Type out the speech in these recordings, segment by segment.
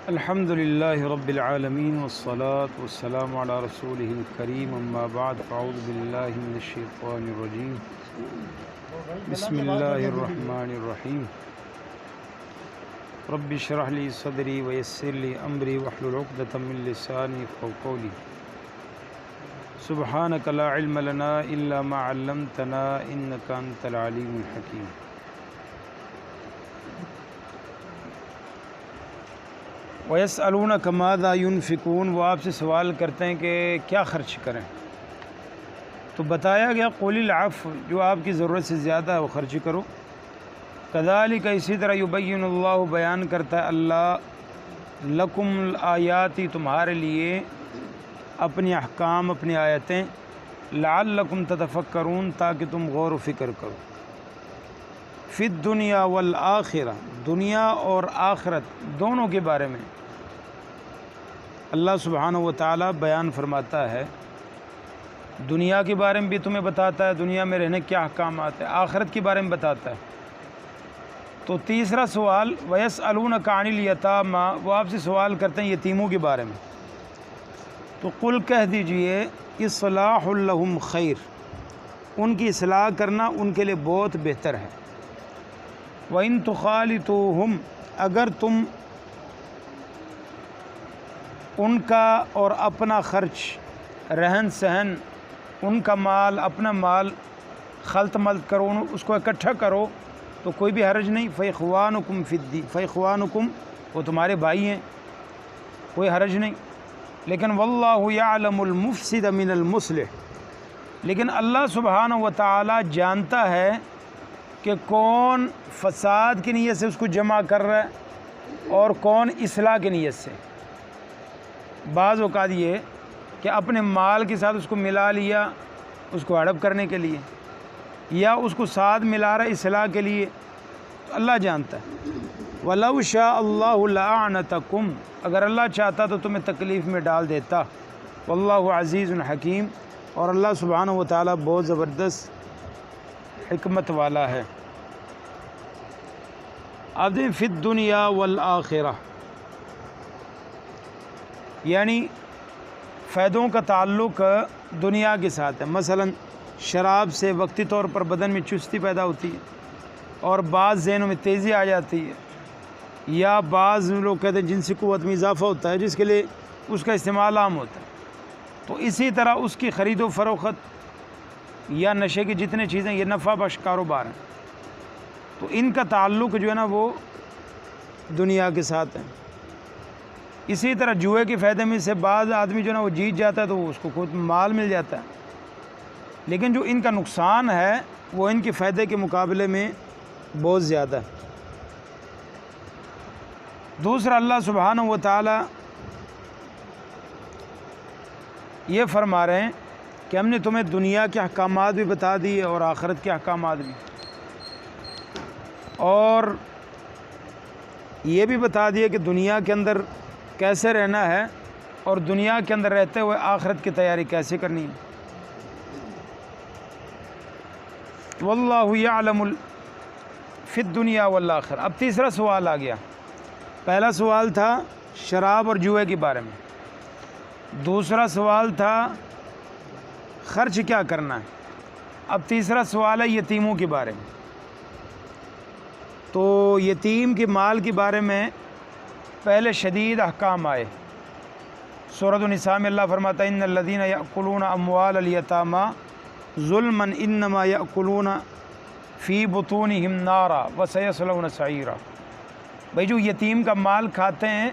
الحمد للہ رب العالمین والصلاة والسلام علی رسولہ الکریم اما بعد فاعوذ باللہ من الشیطان الرجیم بسم اللہ الرحمن الرحیم رب اشرح لی صدری ویسر لی امری واحلل عقدۃ من لسانی یفقهوا قولی سبحانک لا علم لنا الا ما علمتنا انک انت العلیم الحکیم۔ وَيَسْأَلُونَكَ مَاذَا يُنْفِقُونَ، وہ آپ سے سوال کرتے ہیں کہ کیا خرچ کریں، تو بتایا گیا قُلِ الْعَفْوَ، جو آپ کی ضرورت سے زیادہ ہے وہ خرچ کرو۔ كَذَلِكَ، اسی طرح يُبَيِّنُ اللّہ، بیان کرتا ہے اللہ، لَكُمُ الْآيَاتِ، تمہارے لیے اپنی احکام، اپنی آیتیں، لَعَلَّكُمْ تَتَفَكَّرُونَ، تاکہ تم غور و فکر کرو۔ فِي الدُّنْيَا وَالْآخِرَةِ، دنیا اور آخرت دونوں کے بارے میں اللہ سبحانہ و تعالی بیان فرماتا ہے۔ دنیا کے بارے میں بھی تمہیں بتاتا ہے، دنیا میں رہنے کیا احکامات ہیں، آخرت کے بارے میں بتاتا ہے۔ تو تیسرا سوال، وَيَسْأَلُونَكَ عَنِ الْيَتَامَىٰ، وہ آپ سے سوال کرتے ہیں یتیموں کے بارے میں، تو قل کہہ دیجئے اصلاح لہم خیر، ان کی اصلاح کرنا ان کے لیے بہت بہتر ہے۔ وَإِن تُخَالِطُوهُمْ، اگر تم ان کا اور اپنا خرچ، رہن سہن، ان کا مال، اپنا مال خلط ملط کرو، اس کو اکٹھا کرو، تو کوئی بھی حرج نہیں۔ فَإِخْوَانُكُمْ فِي الدِّينِ، فَإِخْوَانُكُمْ، وہ تمہارے بھائی ہیں، کوئی حرج نہیں۔ لیکن وَاللَّهُ يَعْلَمُ الْمُفْسِدَ مِنَ الْمُصْلِحِ، لیکن اللہ سبحانہ و تعالی جانتا ہے کہ کون فساد کی نیت سے اس کو جمع کر رہا ہے اور کون اصلاح کی نیت سے۔ بعض اوقات یہ کہ اپنے مال کے ساتھ اس کو ملا لیا اس کو ہڑپ کرنے کے لیے، یا اس کو ساتھ ملا رہا اصلاح کے لیے، تو اللہ جانتا ہے۔ وَلَوْ شَاءَ اللَّهُ لَأَعْنَتَكُمْ، اگر اللہ چاہتا تو تمہیں تکلیف میں ڈال دیتا۔ وَاللَّهُ عَزِيزٌ حَكِيمٌ، اور اللہ سبحانہ و تعالی بہت زبردست حکمت والا ہے۔ اب دیکھیں فی الدنیا والآخرہ، یعنی فائدوں کا تعلق دنیا کے ساتھ ہے۔ مثلا شراب سے وقتی طور پر بدن میں چستی پیدا ہوتی ہے، اور بعض ذہنوں میں تیزی آ جاتی ہے، یا بعض لوگ کہتے ہیں جنسی قوت میں اضافہ ہوتا ہے جس کے لیے اس کا استعمال عام ہوتا ہے۔ تو اسی طرح اس کی خرید و فروخت یا نشے کی جتنے چیزیں، یہ نفع بخش کاروبار ہیں، تو ان کا تعلق جو ہے نا وہ دنیا کے ساتھ ہے۔ اسی طرح جوئے کے فائدے میں سے بعض آدمی جو ہے نا وہ جیت جاتا ہے تو اس کو خود مال مل جاتا ہے، لیکن جو ان کا نقصان ہے وہ ان کے فائدے کے مقابلے میں بہت زیادہ ہے۔ دوسرا، اللہ سبحانہ و تعالی یہ فرما رہے ہیں کہ ہم نے تمہیں دنیا کے احکامات بھی بتا دیے اور آخرت کے احکامات بھی، اور یہ بھی بتا دیے کہ دنیا کے اندر کیسے رہنا ہے اور دنیا کے اندر رہتے ہوئے آخرت کی تیاری کیسے کرنی ہے۔ واللہ یعلم فی الدنیا والآخرہ۔ اب تیسرا سوال آ گیا، پہلا سوال تھا شراب اور جوئے کے بارے میں، دوسرا سوال تھا خرچ کیا کرنا ہے، اب تیسرا سوال ہے یتیموں کے بارے میں۔ تو یتیم کے مال کے بارے میں پہلے شدید احکام آئے۔ سورۃ النساء میں اللہ فرماتا ہے ان الذین یأکلون اموال الیتامی ظلما انما یأکلون فی بطونہم نارا وسیصلون سعیرا۔ بھائی جو یتیم کا مال کھاتے ہیں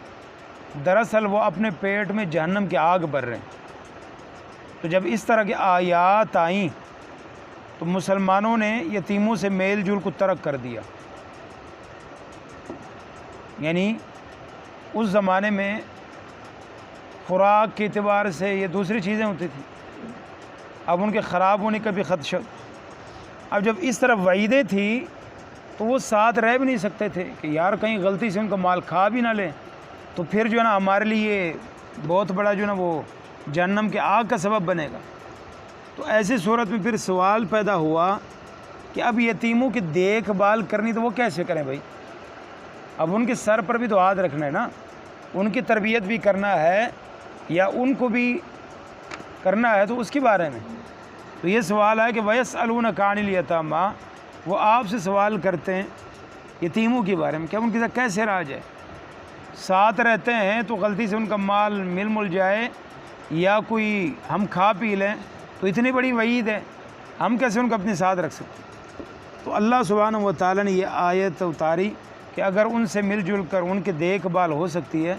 دراصل وہ اپنے پیٹ میں جہنم کی آگ بھر رہے ہیں۔ تو جب اس طرح کی آیات آئیں تو مسلمانوں نے یتیموں سے میل جول کو ترک کر دیا۔ یعنی اس زمانے میں خوراک کے اعتبار سے یہ دوسری چیزیں ہوتی تھیں، اب ان کے خراب ہونے کا بھی خدشہ۔ اب جب اس طرح وعیدیں تھیں تو وہ ساتھ رہ بھی نہیں سکتے تھے کہ یار کہیں غلطی سے ان کا مال کھا بھی نہ لیں، تو پھر جو ہے نا ہمارے لیے بہت بڑا جو ہے نا وہ جہنم کے آگ کا سبب بنے گا۔ تو ایسی صورت میں پھر سوال پیدا ہوا کہ اب یتیموں کی دیکھ بھال کرنی تو وہ کیسے کریں بھائی؟ اب ان کے سر پر بھی تو ہاتھ رکھنا ہے نا، ان کی تربیت بھی کرنا ہے یا ان کو بھی کرنا ہے، تو اس کے بارے میں تو یہ سوال ہے کہ وَيَسْأَلُونَكَ عَنِ الْيَتَامَىٰ، وہ آپ سے سوال کرتے ہیں یتیموں کے بارے میں، کیا ان کے ساتھ کیسے رہا جائے؟ ساتھ رہتے ہیں تو غلطی سے ان کا مال مل جائے یا کوئی ہم کھا پی لیں تو اتنی بڑی وعید ہے، ہم کیسے ان کو اپنے ساتھ رکھ سکتے ہیں؟ تو اللہ سبحانہ و تعالیٰ نے یہ آیت اتاری کہ اگر ان سے مل جل کر ان کی دیکھ بھال ہو سکتی ہے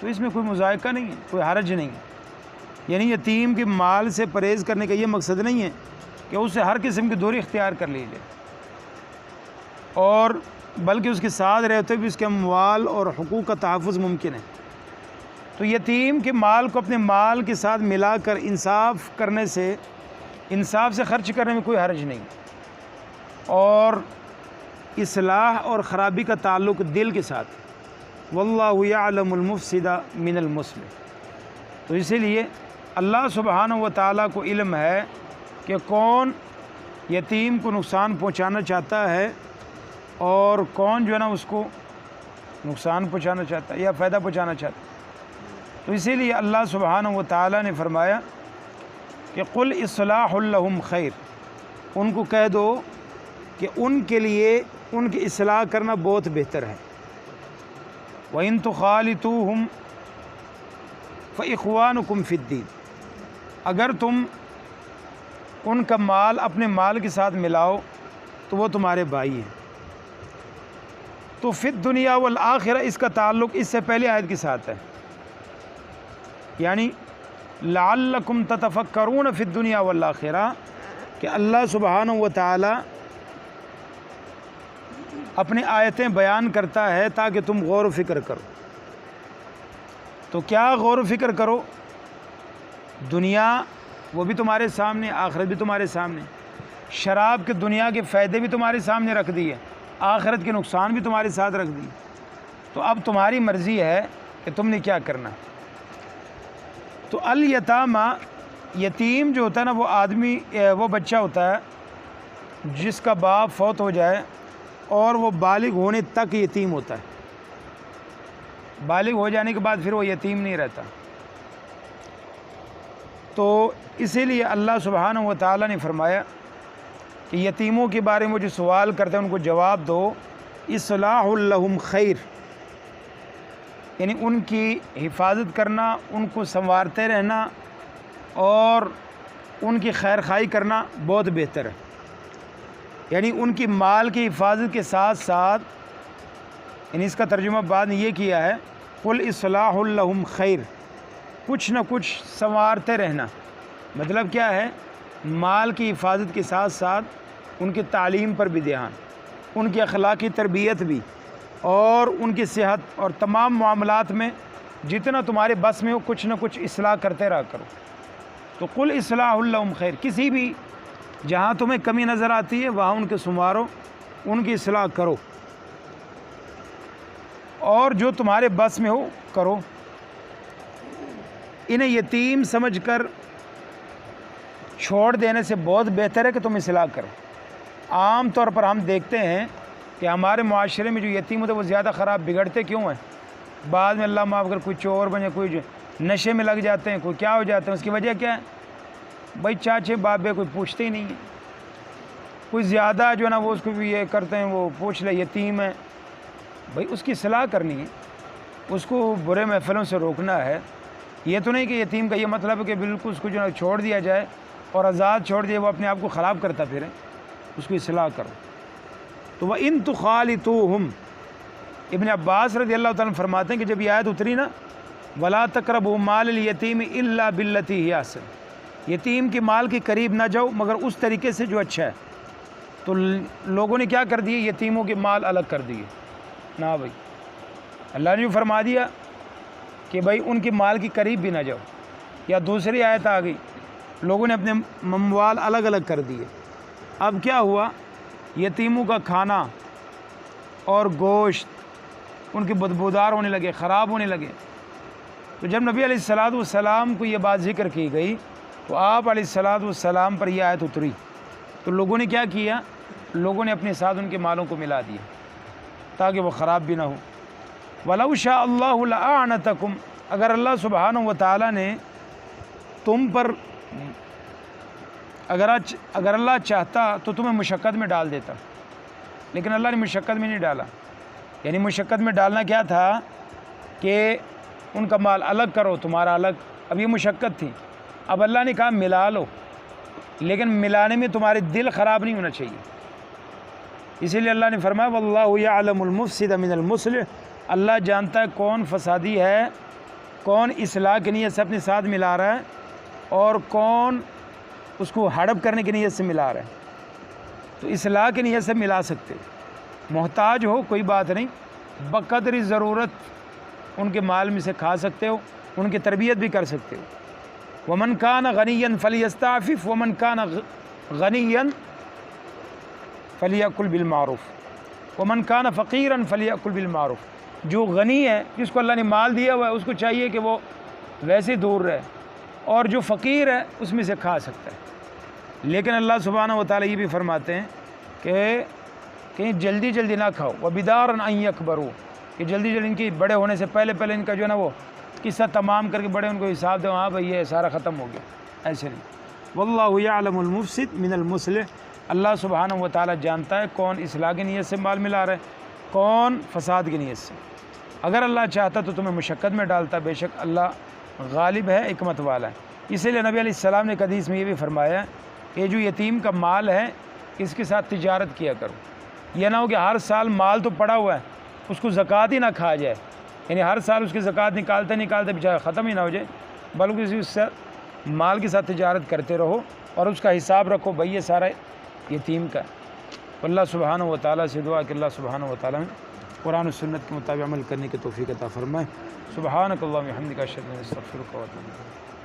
تو اس میں کوئی مذائقہ نہیں ہے، کوئی حرج نہیں ہے۔ یعنی یتیم کے مال سے پرہیز کرنے کا یہ مقصد نہیں ہے کہ اس سے ہر قسم کی دوری اختیار کر لی جائے، اور بلکہ اس کے ساتھ رہتے بھی اس کے اموال اور حقوق کا تحفظ ممکن ہے۔ تو یتیم کے مال کو اپنے مال کے ساتھ ملا کر انصاف کرنے سے، انصاف سے خرچ کرنے میں کوئی حرج نہیں، اور اصلاح اور خرابی کا تعلق دل کے ساتھ، واللہ یعلم المفسد من المصلح۔ تو اسی لیے اللہ سبحانہ و تعالیٰ کو علم ہے کہ کون یتیم کو نقصان پہنچانا چاہتا ہے اور کون جو ہے نا اس کو نقصان پہنچانا چاہتا ہے یا فائدہ پہنچانا چاہتا ہے۔ تو اسی لیے اللہ سبحانہ و تعالیٰ نے فرمایا کہ قل اصلاح لہم خیر، ان کو کہہ دو کہ ان کے لیے ان کی اصلاح کرنا بہت بہتر ہے۔ وَإِن تُخَالِطُوهُمْ فَإِخْوَانُكُمْ فِي الدِّينِ، اگر تم ان کا مال اپنے مال کے ساتھ ملاؤ تو وہ تمہارے بھائی ہیں۔ تو فی الدنیا والآخرہ اس کا تعلق اس سے پہلے آیت کے ساتھ ہے، یعنی لعلکم تتفکرون فی الدنیا والآخرہ، کہ اللہ سبحانہ و تعالی اپنی آیتیں بیان کرتا ہے تاکہ تم غور و فکر کرو۔ تو کیا غور و فکر کرو؟ دنیا وہ بھی تمہارے سامنے، آخرت بھی تمہارے سامنے، شراب کے دنیا کے فائدے بھی تمہارے سامنے رکھ دیے، آخرت کے نقصان بھی تمہارے ساتھ رکھ دیے۔ تو اب تمہاری مرضی ہے کہ تم نے کیا کرنا۔ تو الیتامہ، یتیم جو ہوتا ہے نا وہ آدمی، وہ بچہ ہوتا ہے جس کا باپ فوت ہو جائے اور وہ بالغ ہونے تک یتیم ہوتا ہے، بالغ ہو جانے کے بعد پھر وہ یتیم نہیں رہتا۔ تو اسی لیے اللہ سبحانہ و تعالیٰ نے فرمایا کہ یتیموں کے بارے میں جو سوال کرتے ہیں ان کو جواب دو، اصلاح لہم خیر، یعنی ان کی حفاظت کرنا، ان کو سنوارتے رہنا اور ان کی خیر خواہی کرنا بہت بہتر ہے۔ یعنی ان کی مال کی حفاظت کے ساتھ ساتھ، یعنی اس کا ترجمہ بعد نے یہ کیا ہے قل اصلاح لہم خیر، کچھ نہ کچھ سنوارتے رہنا۔ مطلب کیا ہے؟ مال کی حفاظت کے ساتھ ساتھ ان کی تعلیم پر بھی دھیان، ان کی اخلاقی تربیت بھی، اور ان کی صحت اور تمام معاملات میں جتنا تمہارے بس میں ہو کچھ نہ کچھ اصلاح کرتے رہا کرو۔ تو قل اصلاح لہم خیر، کسی بھی جہاں تمہیں کمی نظر آتی ہے وہاں ان کے سنوارو، ان کی اصلاح کرو، اور جو تمہارے بس میں ہو کرو۔ انہیں یتیم سمجھ کر چھوڑ دینے سے بہت بہتر ہے کہ تم اصلاح کرو۔ عام طور پر ہم دیکھتے ہیں کہ ہمارے معاشرے میں جو یتیم ہوتے ہیں وہ زیادہ خراب بگڑتے کیوں ہیں؟ بعد میں اللہ معاف کر کوئی چور بنے، کوئی جو نشے میں لگ جاتے ہیں، کوئی کیا ہو جاتے ہیں، اس کی وجہ کیا ہے؟ بھائی چاچے بابے کوئی پوچھتے ہی نہیں ہے، کوئی زیادہ جو ہے نا وہ اس کو بھی یہ کرتے ہیں، وہ پوچھ لے یتیم ہے، بھائی اس کی اصلاح کرنی ہے، اس کو برے محفلوں سے روکنا ہے۔ یہ تو نہیں کہ یتیم کا یہ مطلب ہے کہ بالکل اس کو جو ہے چھوڑ دیا جائے اور آزاد چھوڑ دیا، وہ اپنے آپ کو خراب کرتا پھرے، اس کو اصلاح کرو۔ تو وَإِن تُخَالِطُوهُمْ، ابن عباس رضی اللہ تعالیٰ عنہ فرماتے ہیں کہ جب یہ آیت اتری نا وَلَا تَقْرَبُوا مَالَ الْيَتِيمِ إِلَّا بِالَّتِي هِيَ أَحْسَنُ، یتیم کے مال کے قریب نہ جاؤ مگر اس طریقے سے جو اچھا ہے۔ تو لوگوں نے کیا کر دیے؟ یتیموں کے مال الگ کر دیے۔ نہ بھائی، اللہ نے جو فرما دیا کہ بھائی ان کے مال کے قریب بھی نہ جاؤ، یا دوسری آیت آ گئی لوگوں نے اپنے مموال الگ الگ کر دیے۔ اب کیا ہوا؟ یتیموں کا کھانا اور گوشت ان کے بدبودار ہونے لگے، خراب ہونے لگے۔ تو جب نبی علیہ الصلوۃ والسلام کو یہ بات ذکر کی گئی تو آپ علیہ الصلوۃ والسلام پر یہ آیت اتری، تو لوگوں نے کیا کیا؟ لوگوں نے اپنے ساتھ ان کے مالوں کو ملا دیا تاکہ وہ خراب بھی نہ ہو۔ وَلَوْ شَاءَ اللَّهُ لَأَعْنَتَكُمْ، اگر اللہ سبحانہ و تعالیٰ نے تم پر اگر اللہ چاہتا تو تمہیں مشقت میں ڈال دیتا، لیکن اللہ نے مشقت میں نہیں ڈالا۔ یعنی مشقت میں ڈالنا کیا تھا کہ ان کا مال الگ کرو، تمہارا الگ، اب یہ مشقت تھی، اب اللہ نے کہا ملا لو، لیکن ملانے میں تمہارے دل خراب نہیں ہونا چاہیے۔ اسی لیے اللہ نے فرمایا واللہ یعلم المفسد من المصلح، اللہ جانتا ہے کون فسادی ہے، کون اصلاح کی نیت سے اپنے ساتھ ملا رہا ہے اور کون اس کو ہڑپ کرنے کی نیت سے ملا رہا ہے۔ تو اصلاح کی نیت سے ملا سکتے، محتاج ہو کوئی بات نہیں، بقدر ضرورت ان کے مال میں سے کھا سکتے ہو، ان کی تربیت بھی کر سکتے ہو۔ ومن کان غنیا فلیستعفف ومن کان غنیا فلیأکل بالمعروف ومن کان فقیرا فلیأکل بالمعروف، جو غنی ہے جس کو اللہ نے مال دیا ہوا ہے اس کو چاہیے کہ وہ ویسے دور رہے، اور جو فقیر ہے اس میں سے کھا سکتا ہے۔ لیکن اللہ سبحانہ و تعالیٰ یہ بھی فرماتے ہیں کہ کہیں جلدی جلدی نہ کھاؤ، وَبِدَارًا أَن يَكْبَرُوا، کہ جلدی جلدی ان کی بڑے ہونے سے پہلے ان کا جو ہے نا وہ قصہ تمام کر کے بڑے ان کو حساب دو، ہاں بھائی یہ سارا ختم ہو گیا، ایسے نہیں۔ واللہ یعلم المفسد من المصلح، اللہ سبحانہ و تعالیٰ جانتا ہے کون اصلاح کی نیت سے مال ملا رہا ہے، کون فساد کی نیت سے۔ اگر اللہ چاہتا تو تمہیں مشقت میں ڈالتا، بے شک اللہ غالب ہے، حکمت والا ہے۔ اسی لیے نبی علیہ السلام نے حدیث میں یہ بھی فرمایا کہ جو یتیم کا مال ہے اس کے ساتھ تجارت کیا کرو، یہ نہ ہو کہ ہر سال مال تو پڑا ہوا ہے اس کو زکوٰۃ ہی نہ کھا جائے، یعنی ہر سال اس کی زکوٰۃ نکالتے بیچارہ ختم ہی نہ ہو جائے، بلکہ اس سے مال کے ساتھ تجارت کرتے رہو اور اس کا حساب رکھو، بھائی یہ سارا یتیم کا ہے۔ اللہ سبحانہ و تعالیٰ سے دعا کہ اللہ سبحانہ و تعالیٰ قرآن و سنت کے مطابق عمل کرنے کی توفیق عطا فرمائے۔ سبحانک اللہم و بحمدک، اشہد ان لا الہ الا انت، استغفرک و اتوب الیک۔